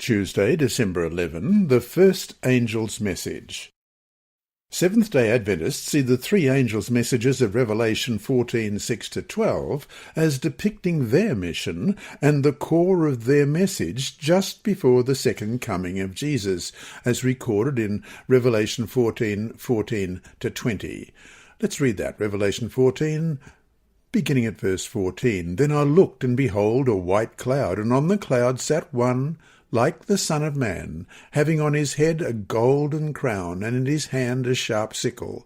Tuesday, December 11, the first angel's message. Seventh-day Adventists see the three angels' messages of Revelation 14:6-12 as depicting their mission and the core of their message just before the second coming of Jesus, as recorded in Revelation 14:14-20. Let's read that, Revelation 14, beginning at verse 14. Then I looked, and behold, a white cloud, and on the cloud sat one like the Son of Man, having on his head a golden crown, and in his hand a sharp sickle.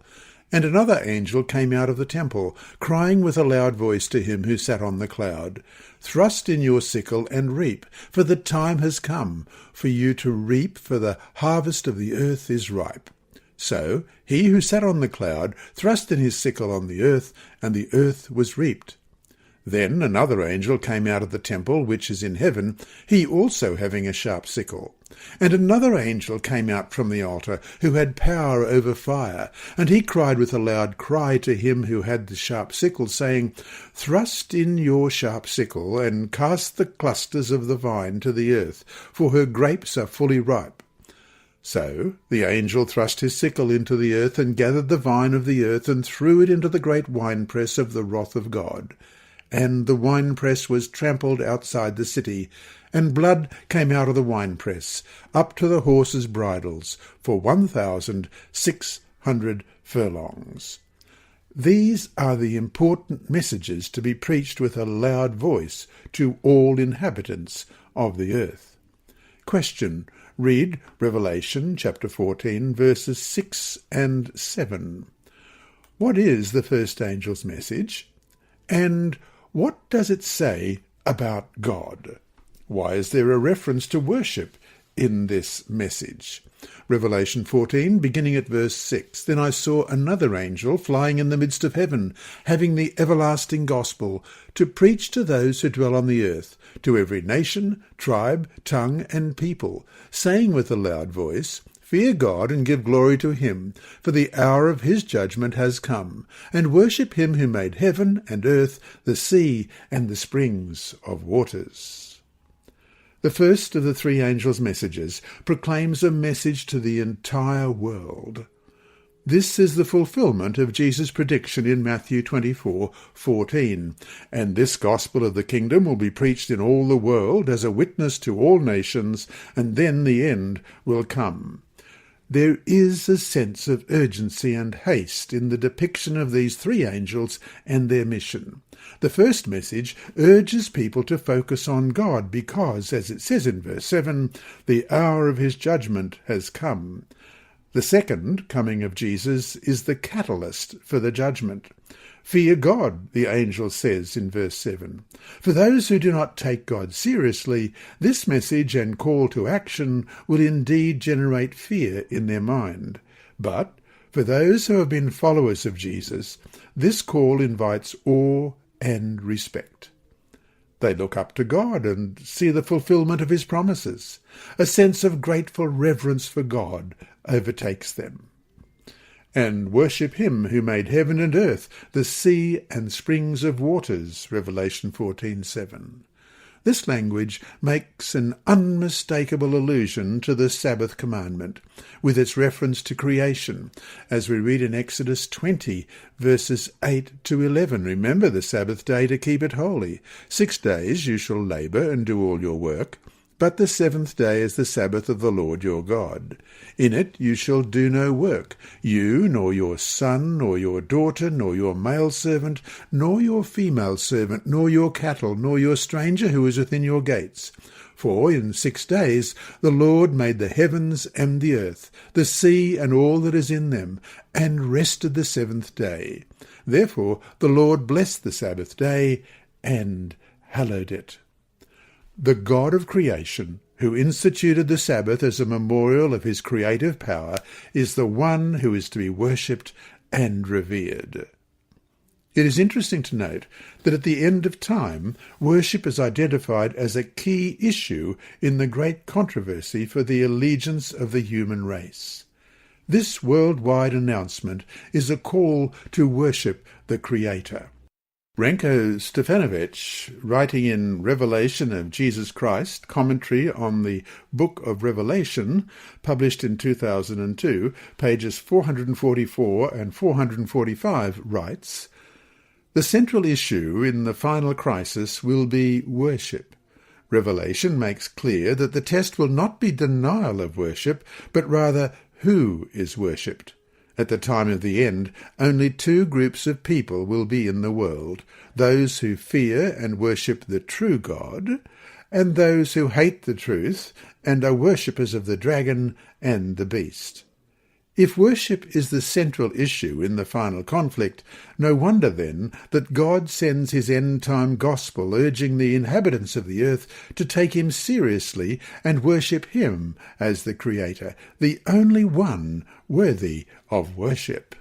And another angel came out of the temple, crying with a loud voice to him who sat on the cloud, Thrust in your sickle and reap, for the time has come for you to reap, for the harvest of the earth is ripe. So he who sat on the cloud thrust in his sickle on the earth, and the earth was reaped. Then another angel came out of the temple which is in heaven, he also having a sharp sickle. And another angel came out from the altar, who had power over fire, and he cried with a loud cry to him who had the sharp sickle, saying, Thrust in your sharp sickle, and cast the clusters of the vine to the earth, for her grapes are fully ripe. So the angel thrust his sickle into the earth, and gathered the vine of the earth, and threw it into the great winepress of the wrath of God. And the winepress was trampled outside the city, and blood came out of the winepress, up to the horses' bridles, for 1,600 furlongs. These are the important messages to be preached with a loud voice to all inhabitants of the earth. Question. Read Revelation chapter 14, verses 6 and 7. What is the first angel's message? And what does it say about God? Why is there a reference to worship in this message? Revelation 14, beginning at verse 6. Then I saw another angel flying in the midst of heaven, having the everlasting gospel, to preach to those who dwell on the earth, to every nation, tribe, tongue, and people, saying with a loud voice, Fear God and give glory to him, for the hour of his judgment has come, and worship him who made heaven and earth, the sea, and the springs of waters. The first of the three angels' messages proclaims a message to the entire world. This is the fulfillment of Jesus' prediction in Matthew 24:14, and this gospel of the kingdom will be preached in all the world as a witness to all nations, and then the end will come. There is a sense of urgency and haste in the depiction of these three angels and their mission. The first message urges people to focus on God because, as it says in verse 7, the hour of his judgment has come. The second coming of Jesus is the catalyst for the judgment. Fear God, the angel says in verse 7. For those who do not take God seriously, this message and call to action will indeed generate fear in their mind. But for those who have been followers of Jesus, this call invites awe and respect. They look up to God and see the fulfillment of his promises. A sense of grateful reverence for God overtakes them. And worship him who made heaven and earth, the sea and springs of waters, Revelation 14:7. This language makes an unmistakable allusion to the Sabbath commandment, with its reference to creation, as we read in Exodus 20, verses 8-11. Remember the Sabbath day to keep it holy. 6 days you shall labour and do all your work, but the seventh day is the Sabbath of the Lord your God. In it you shall do no work, you, nor your son, nor your daughter, nor your male servant, nor your female servant, nor your cattle, nor your stranger who is within your gates. For in 6 days the Lord made the heavens and the earth, the sea and all that is in them, and rested the seventh day. Therefore the Lord blessed the Sabbath day and hallowed it. The God of creation, who instituted the Sabbath as a memorial of his creative power, is the one who is to be worshipped and revered. It is interesting to note that at the end of time, worship is identified as a key issue in the great controversy for the allegiance of the human race. This worldwide announcement is a call to worship the Creator. Renko Stefanovic, writing in Revelation of Jesus Christ, commentary on the Book of Revelation, published in 2002, pages 444 and 445, writes, "The central issue in the final crisis will be worship. Revelation makes clear that the test will not be denial of worship, but rather who is worshipped. At the time of the end, only two groups of people will be in the world, those who fear and worship the true God, and those who hate the truth and are worshippers of the dragon and the beast. If worship is the central issue in the final conflict, no wonder then that God sends his end-time gospel urging the inhabitants of the earth to take him seriously and worship him as the Creator, the only one worthy of worship."